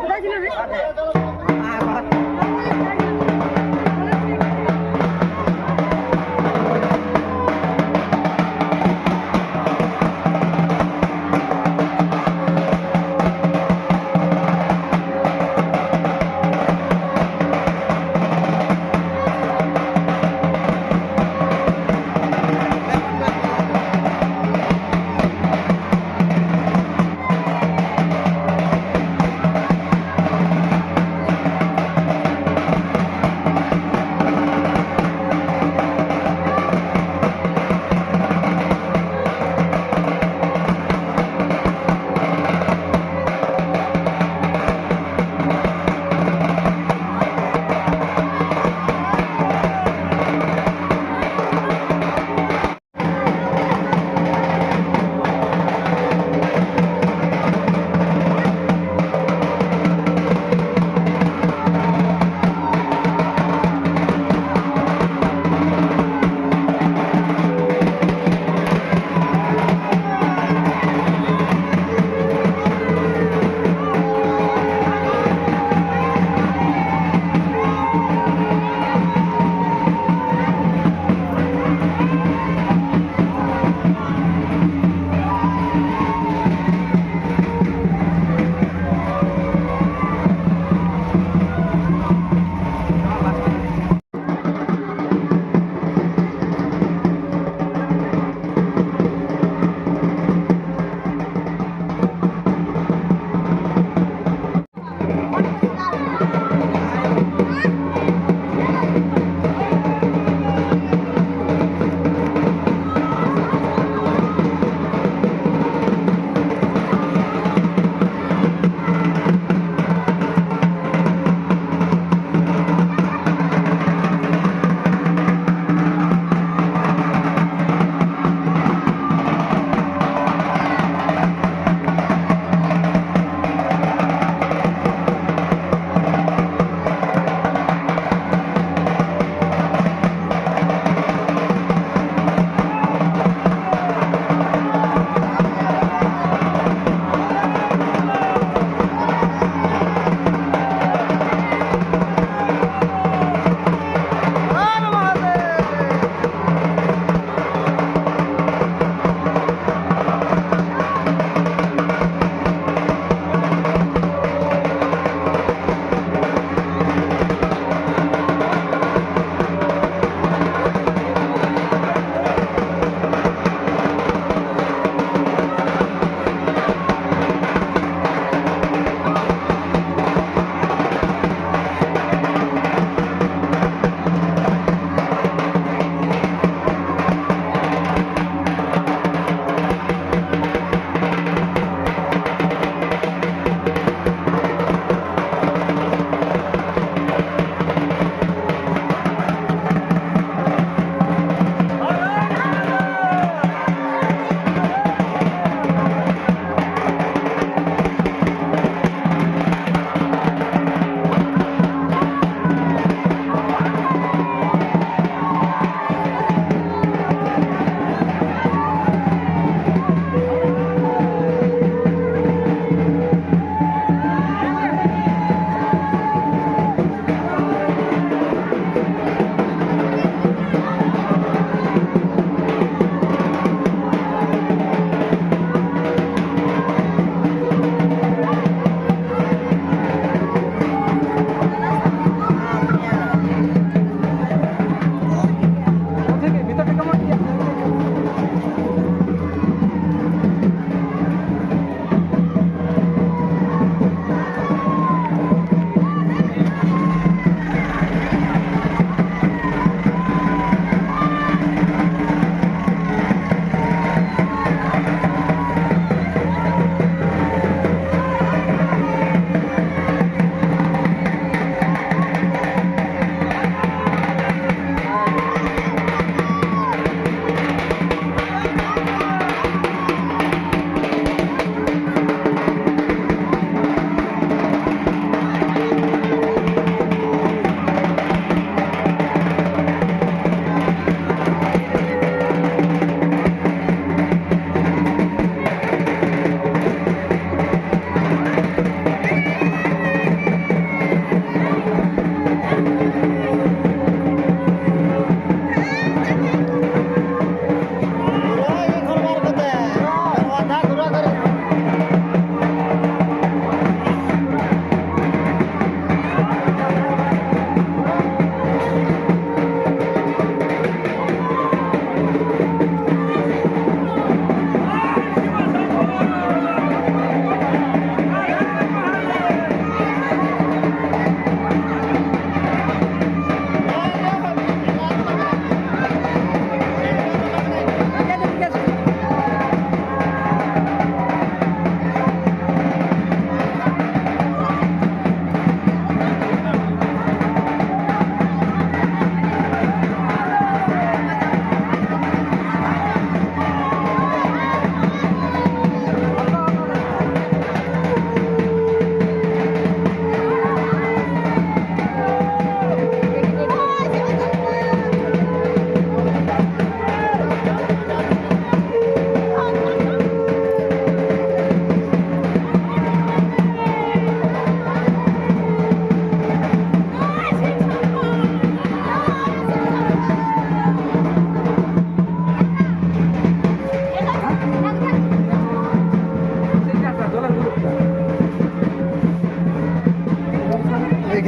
কোথায় ছিল রে?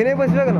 এখানে বসবে কেন?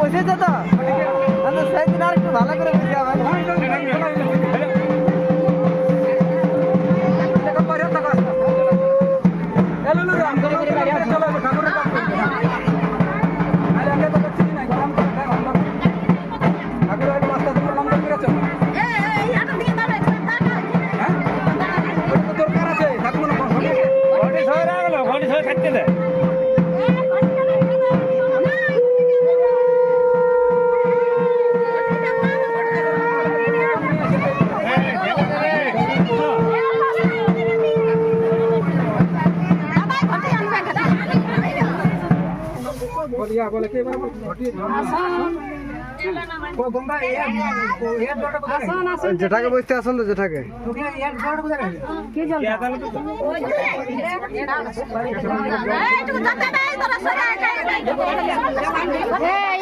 বুঝেছো তো? আমি সেদিন আর একটু ভালো করে বুঝি আমার যেটাকে বসতে আসুন তো যেটাকে কি জল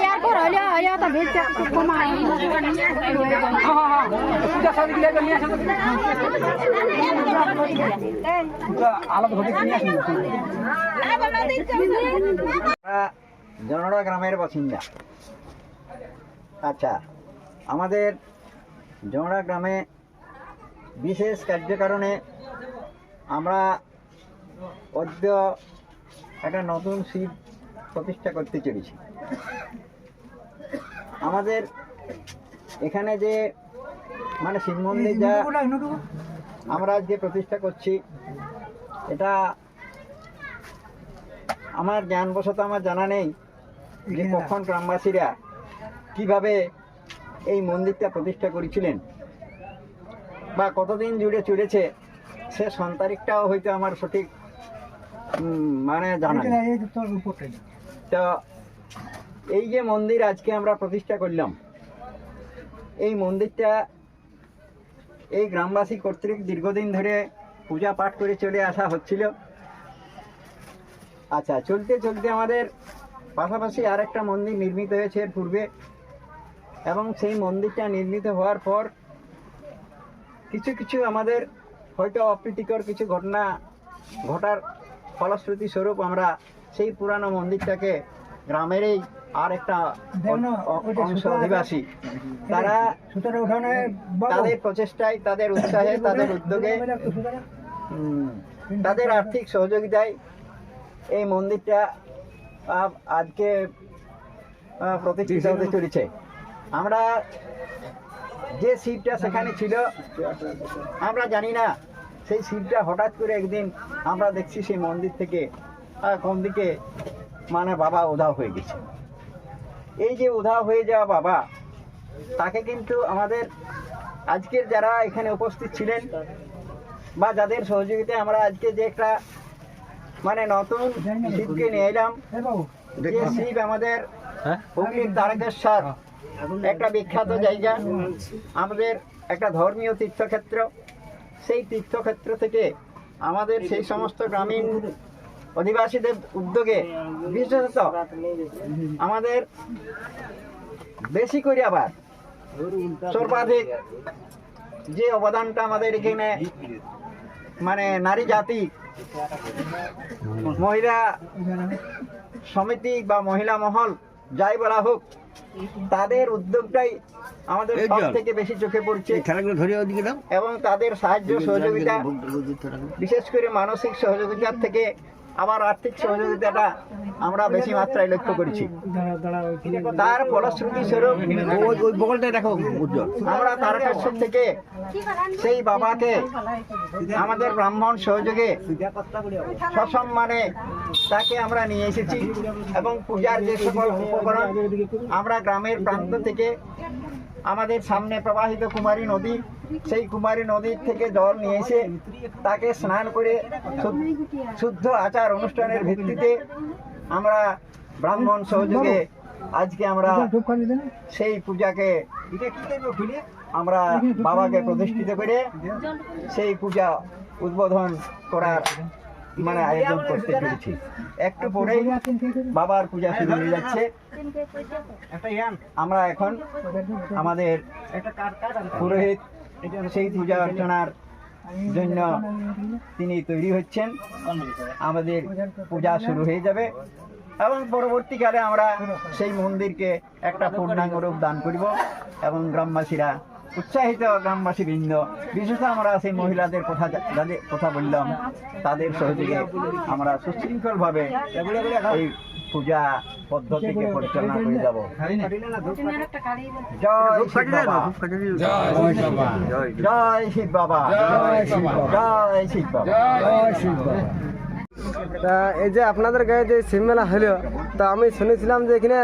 ইয়ার পর হলে হলে তো ভিড়টা একটু কমায় জনড়া গ্রামের বাসিন্দা। আচ্ছা, আমাদের জনড়া গ্রামে বিশেষ কার্যকারণে আমরা অদ্য একটা নতুন শিব প্রতিষ্ঠা করতে চলেছি। আমাদের এখানে যে মানে শিব মন্দির যা আমরা যে প্রতিষ্ঠা করছি, এটা আমার জ্ঞানবশত আমার জানা নেই যে কখন গ্রামবাসীরা কিভাবে এই মন্দিরটা প্রতিষ্ঠা করেছিলেন বা কতদিন জুড়ে চলেছে, সে সন্তারিখটাও হয়তো আমার সঠিক মানে জানা নেই। তো এই যে মন্দির আজকে আমরা প্রতিষ্ঠা করলাম, এই মন্দিরটা এই গ্রামবাসী কর্তৃক দীর্ঘদিন ধরে পূজা পাঠ করে চলে আসা হচ্ছিল। আচ্ছা, চলতে চলতে আমাদের পাশাপাশি আর একটা মন্দির নির্মিত হয়েছে এর পূর্বে, এবং সেই মন্দিরটা নির্মিত হওয়ার পর কিছু কিছু আমাদের হয়তো অপ্রীতিকর কিছু ঘটনা ঘটার ফলশ্রুতি স্বরূপ আমরা সেই পুরানো মন্দিরটাকে গ্রামেরই আর একটা অংশ অধিবাসী তারা তাদের প্রচেষ্টায়, তাদের উৎসাহে, তাদের উদ্যোগে, তাদের আর্থিক সহযোগিতায় এই মন্দিরটা আজকে প্রতিষ্ঠিত হতে চলেছে। আমরা যে শিবটা সেখানে ছিল আমরা জানি না, সেই শিবটা হঠাৎ করে একদিন আমরা দেখছি সেই মন্দির থেকে কোন দিকে মানে বাবা উধাও হয়ে গেছে। এই যে উধাও হয়ে যাওয়া বাবা, তাকে কিন্তু আমাদের আজকের যারা এখানে উপস্থিত ছিলেন বা যাদের সহযোগিতায় আমরা আজকে যে একটা মানে নতুন শিবকে নিয়ে এলাম, যে শিব আমাদের হুগলির তারকেশ্বর একটা বিখ্যাত জায়গা, আমাদের একটা ধর্মীয় তীর্থক্ষেত্র। সেই তীর্থক্ষেত্র থেকে আমাদের সেই সমস্ত গ্রামীণ অধিবাসীদের উদ্যোগে বিশেষত আমাদের বেশি করে আবার সর্বাধিক যে অবদানটা আমাদের এখানে মানে নারী জাতি, মহিলা সমিতি বা মহিলা মহল যাই বলা হোক, তাদের উদ্যোগটাই আমাদের সব থেকে বেশি চোখে পড়ছে। এবং তাদের সাহায্য সহযোগিতা, বিশেষ করে মানসিক সহযোগিতার থেকে আবার আর্থিক সহযোগিতাটা আমরা বেশি মাত্রায় লক্ষ্য করেছি। তার ফলশ্রুতি স্বরূপ আমরা তারকেশ্বর থেকে সেই বাবাকে আমাদের ব্রাহ্মণ সহযোগে সসম্মানে তাকে আমরা নিয়ে এসেছি, এবং পূজার যে সকল উপকরণ আমরা গ্রামের প্রান্ত থেকে আমাদের সামনে প্রবাহিত কুমারী নদী, সেই কুমারী নদীর থেকে জল নিয়ে এসে তাকে স্নান করে শুদ্ধ আচার অনুষ্ঠানের ভিত্তিতে আমরা ব্রাহ্মণ সহযোগে আজকে আমরা সেই পূজাকে আমরা বাবাকে প্রতিষ্ঠিত করে সেই পূজা উদ্বোধন করার মানে আয়োজন করতে পেরেছি। একটু পরেই বাবার পূজা শুরু হয়ে যাচ্ছে। আমরা এখন আমাদের পুরোহিত সেই পূজা অর্চনার জন্য তিনি তৈরি হচ্ছেন, আমাদের পূজা শুরু হয়ে যাবে এবং পরবর্তীকালে আমরা সেই মন্দিরকে একটা পূর্ণাঙ্গ রূপ দান করিব এবং গ্রামবাসীরা উৎসাহিত, গ্রামবাসী বৃন্দ বিশেষত আমরা সেই মহিলাদের যাদের কথা বললাম তাদের সহযোগে আমরা সুশৃঙ্খলভাবে এই পূজা পদ্ধতিকে পরিচালনা করে যাব। জয় শিব বাবা, জয় শিব বাবা, জয় শিব বাবা, জয় শিব বাবা। তা এই যে আপনাদের গায়ে যে শিব মেলা হলো, তা আমি শুনেছিলাম যে এখানে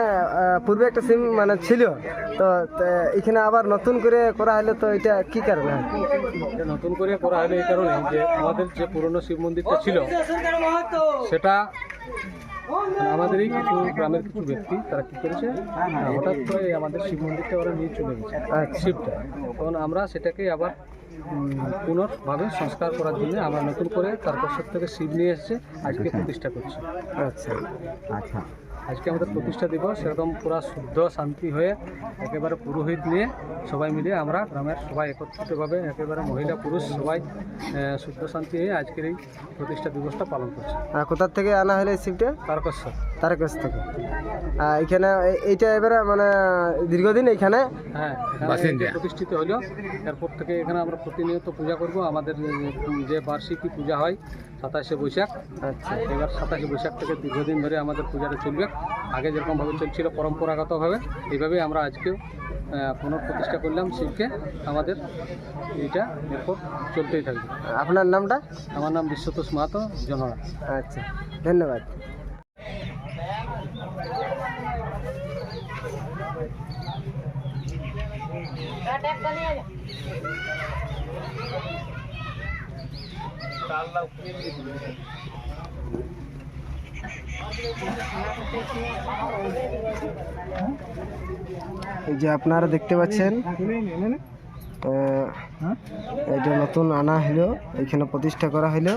পূর্বে একটা শিব মানে ছিল, তো এখানে আবার নতুন করে করা হলো, তো এটা কি কারণে নতুন করে করা হলো? এই কারণে যে আমাদের যে পুরনো শিব মন্দিরটা ছিল সেটা আমাদেরই কিছু গ্রামের কিছু ব্যক্তি তারা কি করেছে, হঠাৎ করে এই আমাদের শিব মন্দিরটা ওরা নিয়ে চলে গেছে শিবটা। তখন আমরা সেটাকে আবার পুনর্ভাবে সংস্কার করার জন্য আমরা নতুন করে তারকেশ্বর থেকে শিব নিয়ে এসেছে আজকে প্রতিষ্ঠা করছি। আচ্ছা আচ্ছা, আজকে আমাদের প্রতিষ্ঠা দিবস, সেরকম পুরা শুদ্ধ শান্তি হয়ে একেবারে পুরোহিত নিয়ে সবাই মিলে আমরা গ্রামের সবাই একত্রিতভাবে একেবারে মহিলা পুরুষ সবাই শুদ্ধ শান্তি হয়ে আজকের এই প্রতিষ্ঠা দিবসটা পালন করছি। কোথার থেকে আনা হলো এই শিবটা? তারকেশ্বর। তারকেশ্বর থেকে। এখানে এইটা এবারে মানে দীর্ঘদিন এখানে হ্যাঁ, এখানে যে প্রতিষ্ঠিত হলো এরপর থেকে এখানে আমরা প্রতিনিয়ত পূজা করব। আমাদের যে বার্ষিকী পূজা হয় 27শে বৈশাখ, আচ্ছা এবার 27শে বৈশাখ থেকে দীর্ঘদিন ধরে আমাদের পূজাটা চলবে। আগে যেরকমভাবে চলছিল পরম্পরাগতভাবে, এইভাবে আমরা আজকেও পুনঃপ্রতিষ্ঠা করলাম শিবকে। আমাদের এইটা এরপর চলতেই থাকবে। আপনার নামটা? আমার নাম বিশ্বতোষ মাহাতো, জনরা। আচ্ছা, ধন্যবাদ। এই যে আপনারা দেখতে পাচ্ছেন এটা নতুন আনা হলো, এখানে প্রতিষ্ঠা করা হলো।